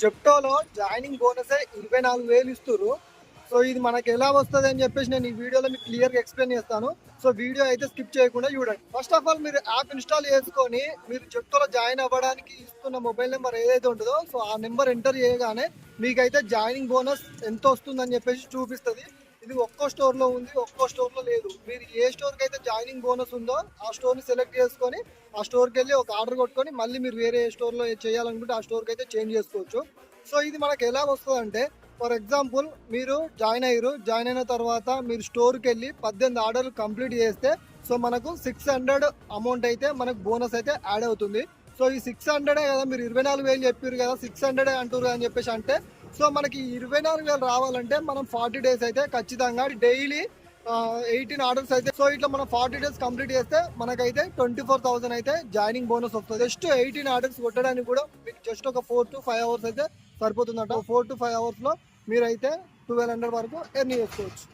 జెప్టోలో joining బోనసే 24,000 ఇస్తుర్రు. So ఇది మనకి ఎలా వస్తుంది అని చెప్పేసి నేను ఈ వీడియోలో మీకు క్లియర్గా ఎక్స్ప్లెయిన్ చేస్తాను. సో వీడియో అయితే స్కిప్ చేయకుండా చూడండి. ఫస్ట్ ఆఫ్ ఆల్ మీరు యాప్ ఇన్స్టాల్ చేసుకొని మీరు జెప్టోలో జాయిన్ అవ్వడానికి ఇస్తున్న మొబైల్ నెంబర్ ఏదైతే ఉంటుందో సో ఆ నెంబర్ ఎంటర్ చేయగానే మీకైతే జాయినింగ్ బోనస్ ఎంత వస్తుందని చెప్పేసి చూపిస్తుంది. ఇది ఒక్కో స్టోర్లో ఉంది, ఒక్కో స్టోర్లో లేదు. మీరు ఏ స్టోర్కి అయితే జాయినింగ్ బోనస్ ఉందో ఆ స్టోర్ని సెలెక్ట్ చేసుకొని ఆ స్టోర్కి వెళ్ళి ఒక ఆర్డర్ కొట్టుకొని మళ్ళీ మీరు వేరే స్టోర్లో చేయాలనుకుంటే ఆ స్టోర్కి అయితే చేంజ్ చేసుకోవచ్చు. సో ఇది మనకు ఎలా వస్తుంది అంటే, ఫర్ ఎగ్జాంపుల్ మీరు జాయిన్ అయిన తర్వాత మీరు స్టోర్కి వెళ్ళి 18 ఆర్డర్లు కంప్లీట్ చేస్తే సో మనకు 600 అమౌంట్ అయితే మనకు బోనస్ అయితే యాడ్ అవుతుంది. సో ఈ 600 కదా, మీరు 24,000 చెప్పారు కదా, 600 అంటారు అని చెప్పేసి అంటే సో మనకి 24,000 రావాలంటే మనం 40 డేస్ అయితే ఖచ్చితంగా డైలీ 18 ఆర్డర్స్ అయితే సో ఇట్లా మనం 40 డేస్ కంప్లీట్ చేస్తే మనకైతే 24,000 అయితే జాయినింగ్ బోనస్ వస్తుంది. జస్ట్ 18 ఆర్డర్స్ కొట్టడానికి కూడా మీకు జస్ట్ ఒక 4 to 5 అవర్స్ అయితే సరిపోతుందట. 4 to 5 అవర్స్లో మీరైతే 1200 వరకు ఎర్న్ చేసుకోవచ్చు.